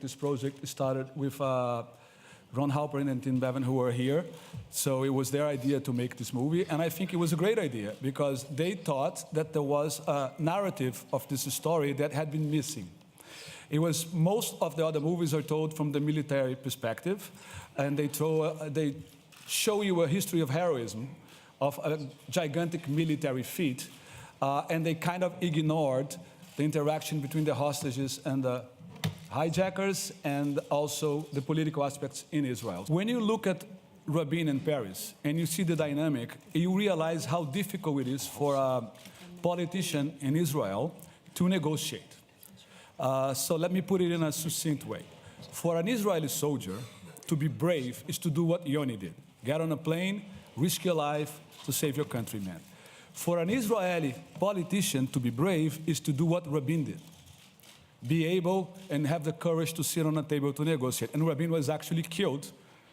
This project started with Ron Halperin and Tim Bevan, who were here. So it was their idea to make this movie, and I think it was a great idea because they thought that there was a narrative of this story that had been missing. It was most of the other movies are told from the military perspective, and they show you a history of heroism, of a gigantic military feat, and they kind of ignored the interaction between the hostages and the hijackers and also the political aspects in Israel. When you look at Rabin and Paris and you see the dynamic, you realize how difficult it is for a politician in Israel to negotiate. So let me put it in a succinct way. For an Israeli soldier, to be brave is to do what Yoni did. Get on a plane, risk your life to save your countrymen. For an Israeli politician to be brave is to do what Rabin did. Be able and have the courage to sit on a table to negotiate. And Rabin was actually killed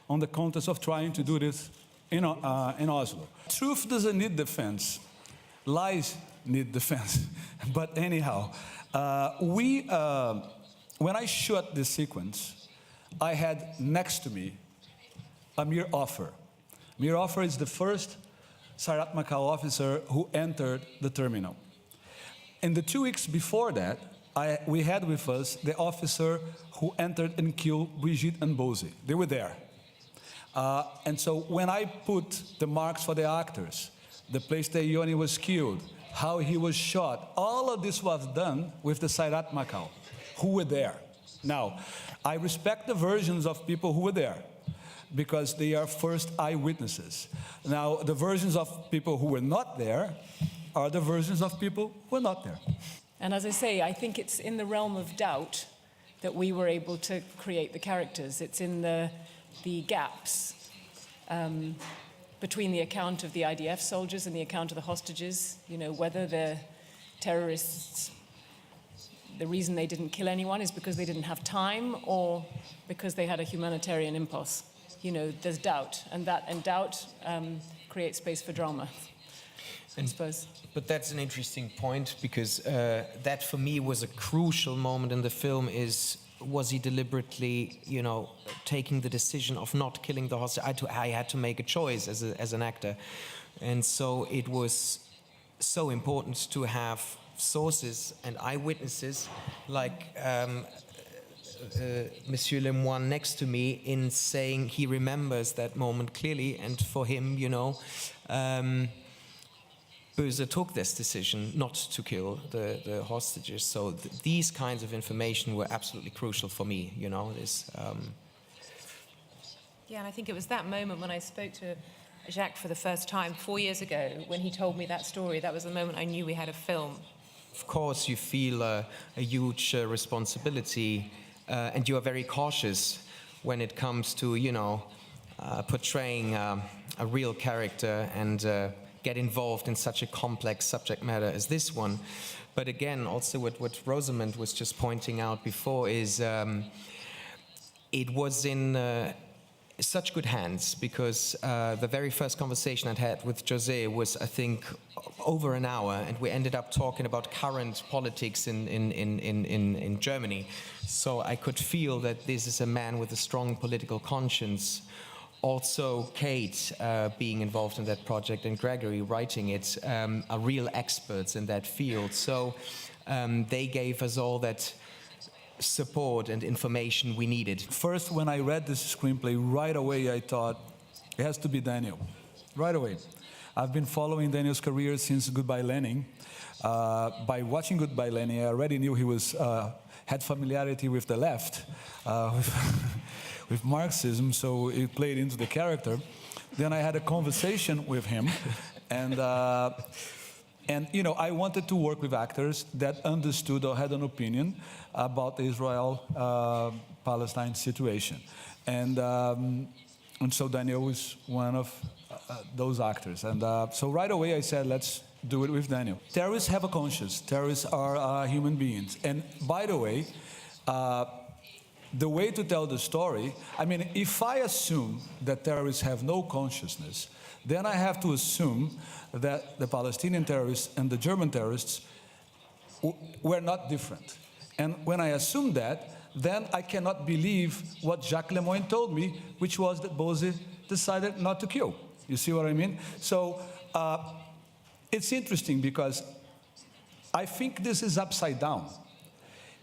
on the contest of trying to do this in Oslo. Truth doesn't need defense. Lies need defense. But anyhow, when I shot this sequence, I had next to me Amir Offer. Amir Offer is the first Sayeret Matkal officer who entered the terminal. In the 2 weeks before that, we had with us the officer who entered and killed Brigitte and Bose. They were there. And so when I put the marks for the actors, the place that Yoni was killed, how he was shot, all of this was done with the Sayeret Matkal, who were there. Now, I respect the versions of people who were there, because they are first eyewitnesses. Now, the versions of people who were not there are the versions of people who were not there. And as I say, I think it's in the realm of doubt that we were able to create the characters. It's in the gaps between the account of the IDF soldiers and the account of the hostages, you know, whether the terrorists, the reason they didn't kill anyone is because they didn't have time or because they had a humanitarian impulse. You know, there's doubt, and doubt creates space for drama, I suppose. But that's an interesting point, because that for me was a crucial moment in the film. Was he deliberately, you know, taking the decision of not killing the hostage? I had to make a choice as an actor, and so it was so important to have sources and eyewitnesses like Monsieur Lemoine next to me in saying he remembers that moment clearly, and for him, you know, Böse took this decision not to kill the hostages. So these kinds of information were absolutely crucial for me, you know. Yeah, and I think it was that moment when I spoke to Jacques for the first time 4 years ago, when he told me that story. That was the moment I knew we had a film. Of course, you feel a huge responsibility, and you are very cautious when it comes to, you know, portraying a real character and get involved in such a complex subject matter as this one. But again, also what Rosemunde was just pointing out before is it was in such good hands, because the very first conversation I'd had with José was, I think, over an hour, and we ended up talking about current politics in Germany. So I could feel that this is a man with a strong political conscience. Also, Kate being involved in that project and Gregory writing it are real experts in that field. So they gave us all that support and information we needed. First, when I read this screenplay, right away I thought, it has to be Daniel. Right away. I've been following Daniel's career since Goodbye Lenin. By watching Goodbye Lenin, I already knew he had familiarity with the left, with Marxism, so it played into the character. Then I had a conversation with him, and you know, I wanted to work with actors that understood or had an opinion about the Israel-Palestine situation, and so Daniel was one of those actors, and so right away I said, let's do it with Daniel. Terrorists have a conscience. Terrorists are human beings, and by the way, the way to tell the story, I mean, if I assume that terrorists have no consciousness, then I have to assume that the Palestinian terrorists and the German terrorists were not different. And when I assume that, then I cannot believe what Jacques Lemoyne told me, which was that Bose decided not to kill. You see what I mean? So it's interesting because I think this is upside down.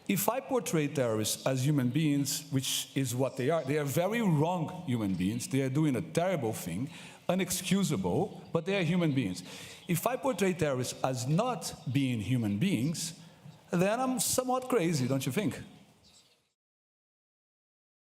If I portray terrorists as human beings, which is what they are very wrong human beings. They are doing a terrible thing, unexcusable, but they are human beings. If I portray terrorists as not being human beings, then I'm somewhat crazy, don't you think?